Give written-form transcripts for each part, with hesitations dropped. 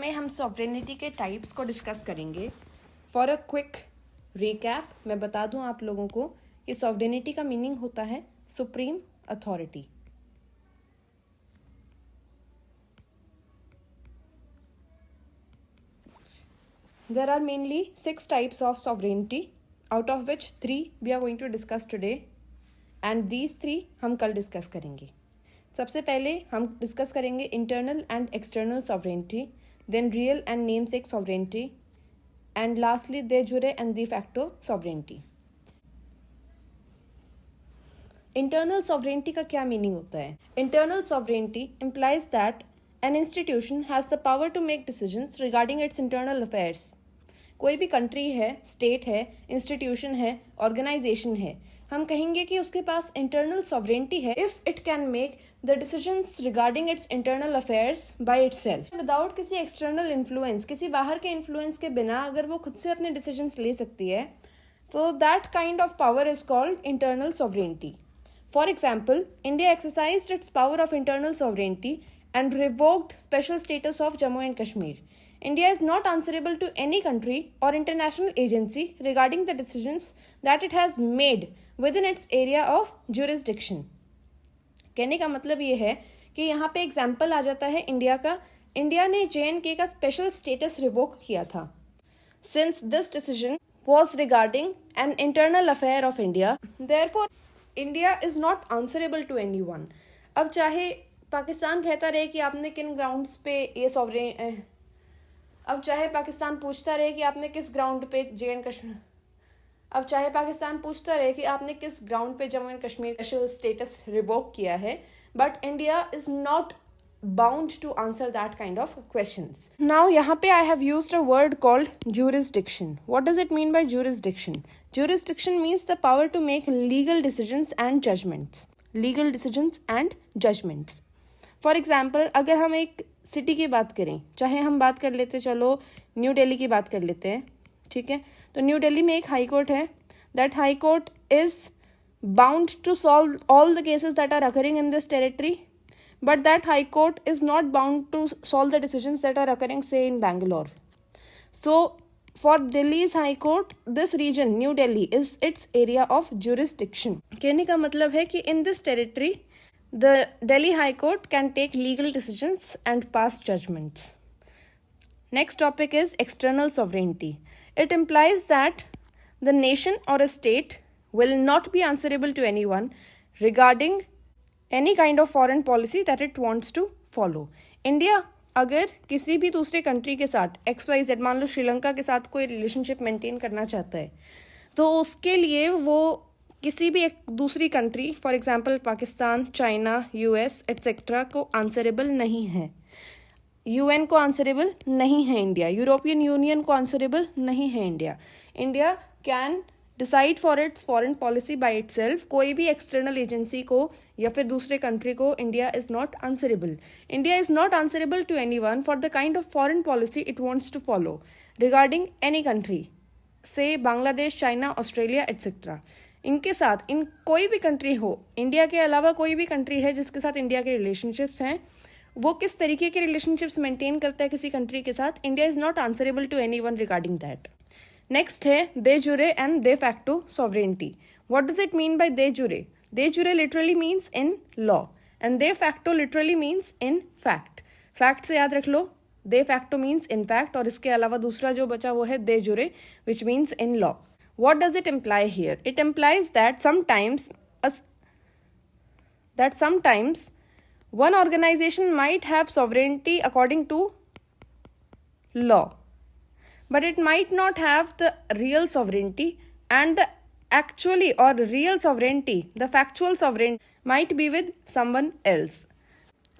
में हम सॉवरेनिटी के टाइप्स को डिस्कस करेंगे। फॉर अ क्विक रिकैप मैं बता दूं आप लोगों को कि सॉवरेनिटी का मीनिंग होता है supreme authority. There are mainly 6 types of sovereignty, out of which 3 we are going to discuss today, and these 3 हम कल डिस्कस करेंगे। सबसे पहले हम डिस्कस करेंगे internal and external sovereignty, then real and namesake sovereignty, and lastly de jure and de facto sovereignty. Internal sovereignty का क्या meaning होता है? Internal sovereignty implies that an institution has the power to make decisions regarding its internal affairs. कोई भी country है, state है, institution है, organisation है, हम कहेंगे कि उसके पास इंटरनल सॉवरेनिटी है if it can make the decisions regarding it's internal affairs by itself without किसी एक्सटर्नल इन्फ्लुएंस, किसी बाहर के इन्फ्लुएंस के बिना अगर वो खुद से अपने डिसीजंस ले सकती है तो that kind of power is called internal sovereignty. For example, India exercised its power of internal sovereignty and revoked special status of Jammu and Kashmir. India is not answerable to any country or international agency regarding the decisions that it has made within its area of jurisdiction. कहने का मतलब ये है कि यहाँ पे example आ जाता है इंडिया का। इंडिया ने JNK का स्पेशल स्टेटस रिवोक किया था। Since this decision was regarding an internal affair of India, therefore India is not answerable to any one. अब चाहे पाकिस्तान कहता रहे कि आपने किन ग्राउंड्स पे ये सॉवरेन, अब चाहे पाकिस्तान पूछता रहे कि आपने किस ग्राउंड पे अब चाहे पाकिस्तान पूछता रहे कि आपने किस ग्राउंड पे Jammu and Kashmir special status revoke किया है, but India is not bound to answer that kind of questions. Now यहाँ पे I have used a word called jurisdiction. What does it mean by jurisdiction? Jurisdiction means the power to make legal decisions and judgments. Legal decisions and judgments. For example, अगर हम एक city की बात करें, चाहे हम बात कर लेते, चलो न्यू दिल्ली की बात कर लेते हैं, ठीक है? तो न्यू दिल्ली में एक हाई कोर्ट है. That high court is bound to solve all the cases that are occurring in this territory. But that high court is not bound to solve the decisions that are occurring, say, in Bangalore. So, for Delhi's high court, this region, New Delhi, is its area of jurisdiction. कहने का मतलब है कि in this territory, the Delhi High Court can take legal decisions and pass judgments. Next topic is external sovereignty. It implies that the nation or a state will not be answerable to anyone regarding any kind of foreign policy that it wants to follow. India अगर किसी भी दूसरे country के साथ XYZ, मान लो श्रीलंका के साथ कोई रिलेशनशिप मेंटेन करना चाहता है, तो उसके लिए वो किसी भी एक दूसरी country, for example Pakistan, China, US etcetera को आंसरेबल नहीं है। UN को आंसरेबल नहीं है इंडिया, यूरोपियन यूनियन को आंसरेबल नहीं है India. India can decide for its foreign policy by itself. कोई भी एक्सटर्नल एजेंसी को या फिर दूसरे कंट्री को India is not answerable. India is not answerable to anyone for the kind of foreign policy it wants to follow regarding any country, say Bangladesh, China, Australia etcetera. इनके साथ इन कोई भी कंट्री हो, इंडिया के अलावा कोई भी कंट्री है जिसके साथ इंडिया के रिलेशनशिप्स हैं, वो किस तरीके के रिलेशनशिप्स मेंटेन करता है किसी कंट्री के साथ, India is not answerable to anyone regarding that. Next है de jure and de facto sovereignty. What does it mean by de jure? De jure literally means in law and de facto literally means in fact. Fact से याद रख लो, de facto means in fact, और इसके अलावा दूसरा जो बचा वो है दे जुरे which means in law. What does it imply here? It implies that sometimes one organization might have sovereignty according to law, but it might not have the real sovereignty, and the actually or real sovereignty, the factual sovereignty might be with someone else.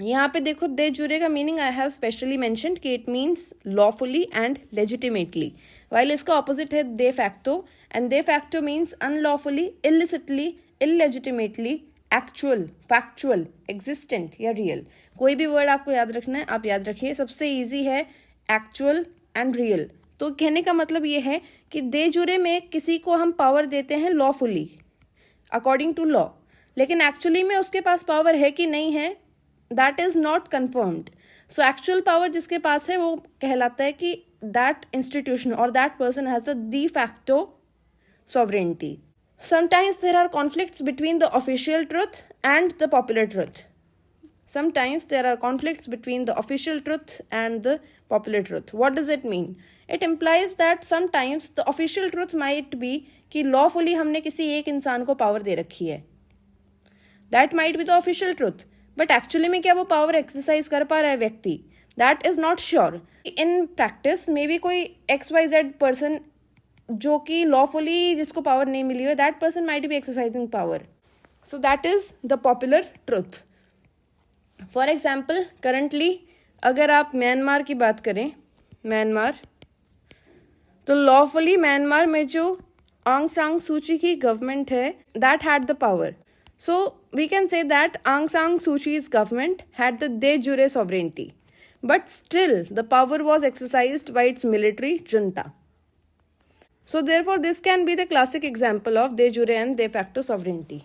यहाँ पे देखो de jure का meaning I have specially mentioned कि it means lawfully and legitimately, while इसका opposite है de facto, and de facto means unlawfully, illicitly, illegitimately, actual, factual, existent या real. कोई भी वर्ड आपको याद रखना है आप याद रखिए, सबसे ईजी है एक्चुअल एंड रियल। तो कहने का मतलब ये है कि दे जुरे में किसी को हम पावर देते हैं लॉफुली अकॉर्डिंग टू लॉ, लेकिन एक्चुअली में उसके पास पावर है कि नहीं है, that is not confirmed. So actual power जिसके पास है वो कहलाता है कि दैट इंस्टीट्यूशन और that person has the de facto sovereignty. Sometimes there are conflicts between the official truth and the popular truth. Sometimes there are conflicts between the official truth and the popular truth. What does it mean? It implies that sometimes the official truth might be कि lawfully हमने किसी एक इंसान को power दे रखी है. That might be the official truth. But actually में क्या वो पावर एक्सरसाइज कर पा रहा है व्यक्ति? That is not sure. In practice may be कोई XYZ person जो कि lawfully जिसको पावर नहीं मिली है, that person might be exercising power. So that is the popular truth. For example currently अगर आप म्यांमार की बात करें, म्यांमार, तो लॉफुली म्यांमार में जो आंग सांग सूची की गवर्नमेंट है that had the power. So we can say that Aung San सूचीज government had the de jure sovereignty, but still the power was exercised by its military junta. So therefore this can be the classic example of de jure and de facto sovereignty.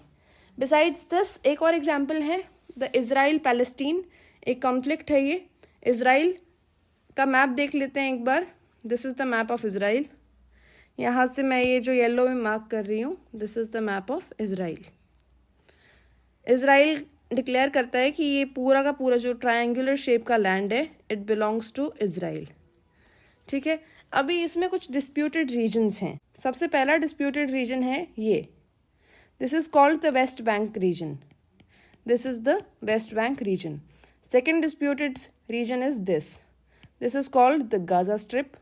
Besides this एक और example है the Israel Palestine. एक conflict है ये. Israel का map देख लेते हैं एक बार. This is the map of Israel. यहाँ से मैं ये जो येलो में मार्क कर रही हूँ, this is the map of Israel. Israel declare करता है कि ये पूरा का पूरा जो ट्रायंगुलर शेप का लैंड है इट बिलोंग्स टू इसराइल. ठीक है. अभी इसमें कुछ डिस्प्यूटेड रीजन्स हैं. सबसे पहला डिस्प्यूटेड रीजन है ये. This is called the West Bank region. This is the West Bank region. Second disputed region is this. This is called the Gaza Strip.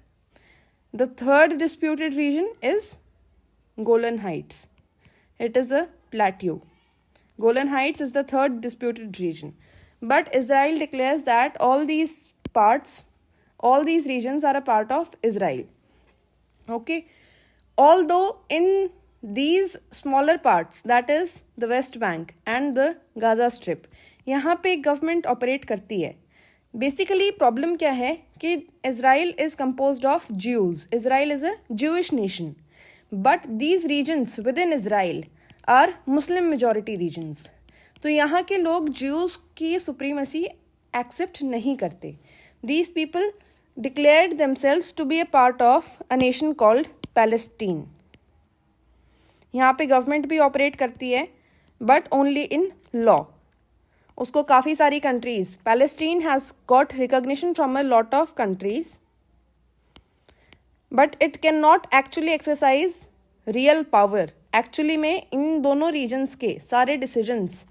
The third disputed region is Golan Heights. It is a plateau. Golan Heights is the third disputed region. But Israel declares that all these regions are a part of Israel. Okay. Although in these smaller parts, that is the West Bank and the Gaza Strip, यहाँ पे government operate करती है. Basically problem क्या है कि Israel is composed of Jews. Israel is a Jewish nation, but these regions within Israel are Muslim majority regions. तो यहाँ के लोग ज्यूज की सुप्रीमेसी एक्सेप्ट नहीं करते. These people declared themselves to be a part of a nation called Palestine. यहाँ पे government भी ऑपरेट करती है बट ओनली इन लॉ. उसको काफ़ी सारी countries, Palestine has got recognition from a lot of countries, but it can not actually exercise real power. Actually में इन दोनों रीजन्स के सारे डिसीजंस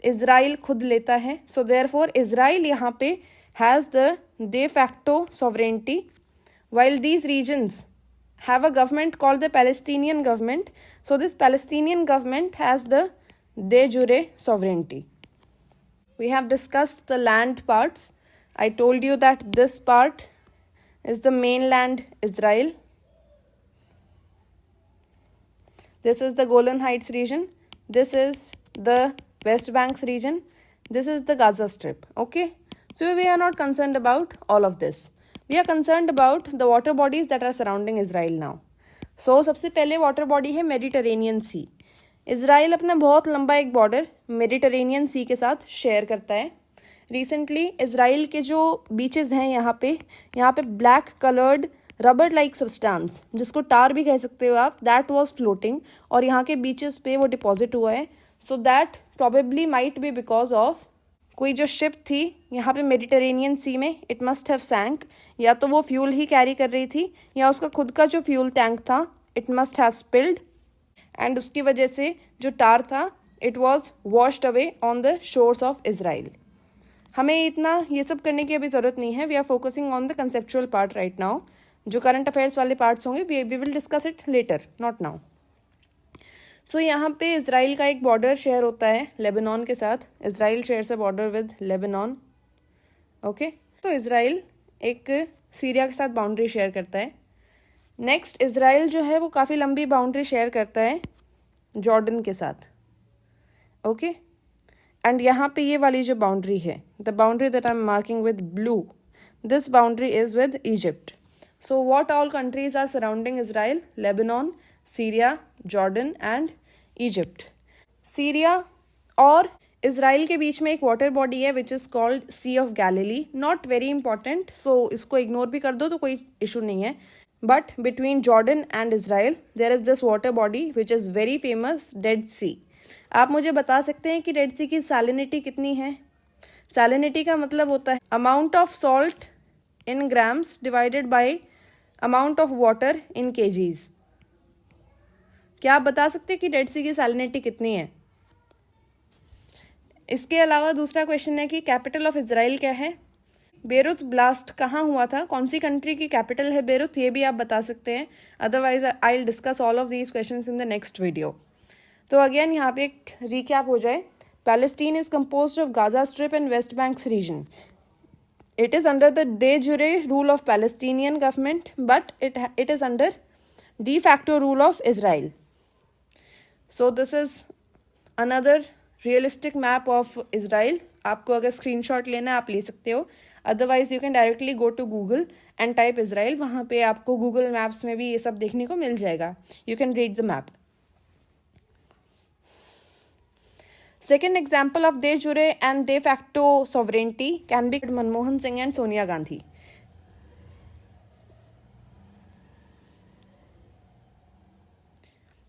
इसराइल खुद लेता है. सो देयरफॉर इसराइल यहाँ पे has the de facto sovereignty, while these regions have a government called the Palestinian government. So this Palestinian government has the de jure sovereignty. We have discussed the land parts. I told you that this part is the mainland Israel. This is the Golan Heights region. This is the West Banks region. This is the Gaza Strip. Okay. So we are not concerned about all of this. We are concerned about the water bodies that are surrounding Israel now. So सबसे पहले water body है Mediterranean सी. Israel अपना बहुत लंबा एक border Mediterranean सी के साथ share करता है. रिसेंटली इसराइल के जो बीचेस हैं यहाँ पे black coloured rubber like substance, जिसको टार भी कह सकते हो आप, दैट वाज फ्लोटिंग और यहाँ के बीचेस पे वो डिपॉजिट हुआ है. So that probably might be because of कोई जो शिप थी यहाँ पे मेडिटेरेनियन सी में, इट मस्ट हैव सैंक. या तो वो फ्यूल ही कैरी कर रही थी या उसका खुद का जो फ्यूल टैंक था it must have spilled, and उसकी वजह से जो टार था it was washed away on the shores of Israel. हमें इतना ये सब करने की अभी ज़रूरत नहीं है. We are focusing on the conceptual part right now. जो करंट अफेयर्स वाले पार्ट्स होंगे we will discuss it later, not now. So यहाँ पे इसराइल का एक बॉर्डर शेयर होता है लेबनान के साथ. Israel shares a border with Lebanon. Okay. तो इसराइल एक सीरिया के साथ बाउंड्री शेयर करता है. नेक्स्ट इसराइल जो है वो काफ़ी लंबी बाउंड्री शेयर करता है जॉर्डन के साथ. ओके. एंड यहाँ पे ये वाली जो बाउंड्री है, the boundary that I am marking with blue, this boundary is with Egypt. So what all countries are surrounding Israel? Lebanon, Syria, Jordan and Egypt. Syria और इसराइल के बीच में एक वाटर बॉडी है which is called sea of Galilee. Not very important, so इसको ignore भी कर दो तो कोई इशू नहीं है. But between Jordan and Israel there is this water body which is very famous, dead sea. आप मुझे बता सकते हैं कि डेड सी की सैलिनिटी कितनी है? सैलिनिटी का मतलब होता है amount of salt in grams divided by amount of water in KGs. क्या आप बता सकते हैं कि डेड सी की सैलिनिटी कितनी है? इसके अलावा दूसरा क्वेश्चन है कि कैपिटल ऑफ इजराइल क्या है? बेरुत ब्लास्ट कहाँ हुआ था? कौन सी कंट्री की कैपिटल है बेरुत? ये भी आप बता सकते हैं. Otherwise I will discuss all of these questions in the next video. तो अगेन यहाँ पे एक रिकैप हो जाए. Palestine is composed of Gaza Strip and West Bank's region. It is under the de jure rule of Palestinian government, but it is under de facto rule of Israel. So this is another realistic map of Israel. आपको अगर screenshot लेना है आप ले सकते हो. Otherwise you can directly go to Google and type Israel. वहाँ पे आपको Google Maps में भी ये सब देखने को मिल जाएगा. You can read the map. Second example of de jure and de facto sovereignty can be Manmohan Singh and Sonia Gandhi.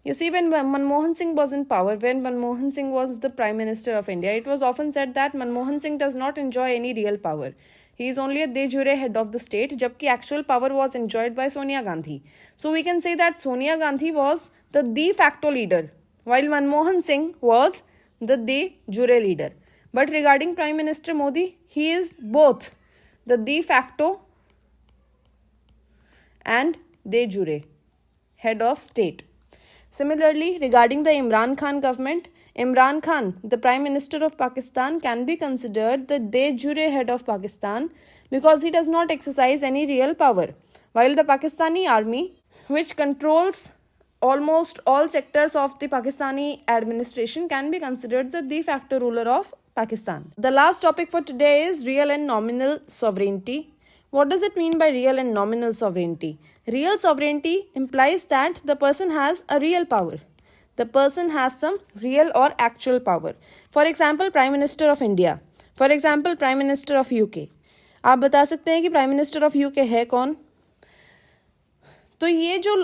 You see, when Manmohan Singh was in power, when Manmohan Singh was the Prime Minister of India, it was often said that Manmohan Singh does not enjoy any real power. He is only a de jure head of the state, जबकि actual power was enjoyed by Sonia Gandhi. So we can say that Sonia Gandhi was the de facto leader, while Manmohan Singh was the de jure leader. But regarding Prime Minister Modi, he is both the de facto and de jure head of state. Similarly, regarding the Imran Khan government, Imran Khan, the Prime Minister of Pakistan, can be considered the de jure head of Pakistan because he does not exercise any real power, while the Pakistani army, which controls almost all sectors of the Pakistani administration, can be considered the de facto ruler of Pakistan. The last topic for today is real and nominal sovereignty. What does it mean by real and nominal sovereignty? Real sovereignty implies that the person has a real power. The person has some real or actual power. For example, Prime Minister of India. For example, Prime Minister of UK. आप बता सकते हैं कि Prime Minister of UK है कौन? तो ये जो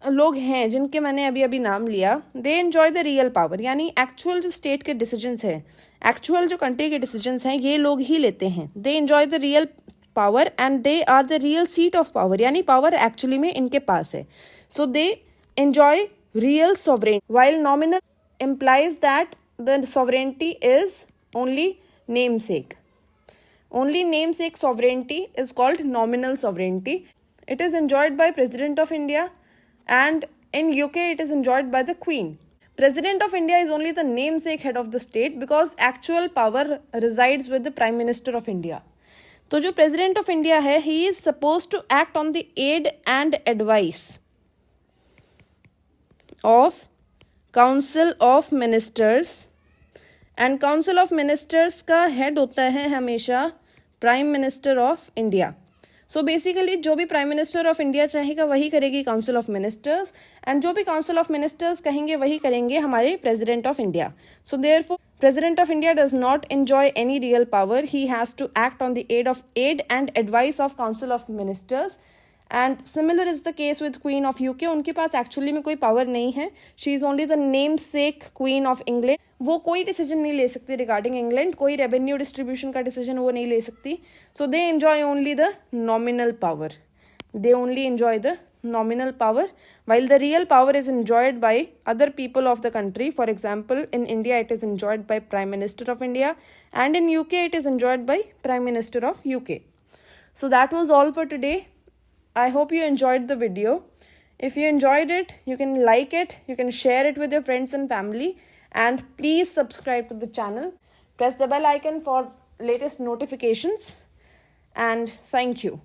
लोग हैं जिनके मैंने अभी अभी नाम लिया, they enjoy the real power. यानी एक्चुअल जो स्टेट के डिसीजंस हैं, एक्चुअल जो कंट्री के डिसीजंस हैं, ये लोग ही लेते हैं. They enjoy the real power and they are the real seat of power. यानी पावर एक्चुअली में इनके पास है. So they enjoy real sovereign, while nominal implies that the sovereignty is only namesake. Only namesake sovereignty is called nominal sovereignty. It is enjoyed by President of India, and in UK it is enjoyed by the Queen. President of India is only the namesake head of the state because actual power resides with the Prime Minister of India. तो जो President of India है, he is supposed to act on the aid and advice of Council of Ministers, and Council of Ministers का head होता है हमेशा Prime Minister of India. So basically जो भी prime minister of India चाहेगा वही करेगी काउंसिल ऑफ मिनिस्टर्स, एंड जो भी काउंसिल ऑफ मिनिस्टर्स कहेंगे वही करेंगे हमारे president of India. So therefore president of India does not enjoy any real power. He has to act on the aid and advice of council of ministers. And similar is the case with queen of UK. उनके पास actually में कोई power नहीं है. She is only the namesake queen of England. वो कोई decision नहीं ले सकती रिगार्डिंग इंग्लैंड. कोई रेवेन्यू डिस्ट्रीब्यूशन का डिसीजन वो नहीं ले सकती. So they enjoy only the nominal power. They only enjoy the nominal power, while the real power is enjoyed by other people of the country. For example, in India it is enjoyed by Prime Minister of India, and in UK it is enjoyed by Prime Minister of UK. So that was all for today. I hope you enjoyed the video. If you enjoyed it, you can like it, you can share it with your friends and family, and please subscribe to the channel. Press the bell icon for latest notifications, and thank you.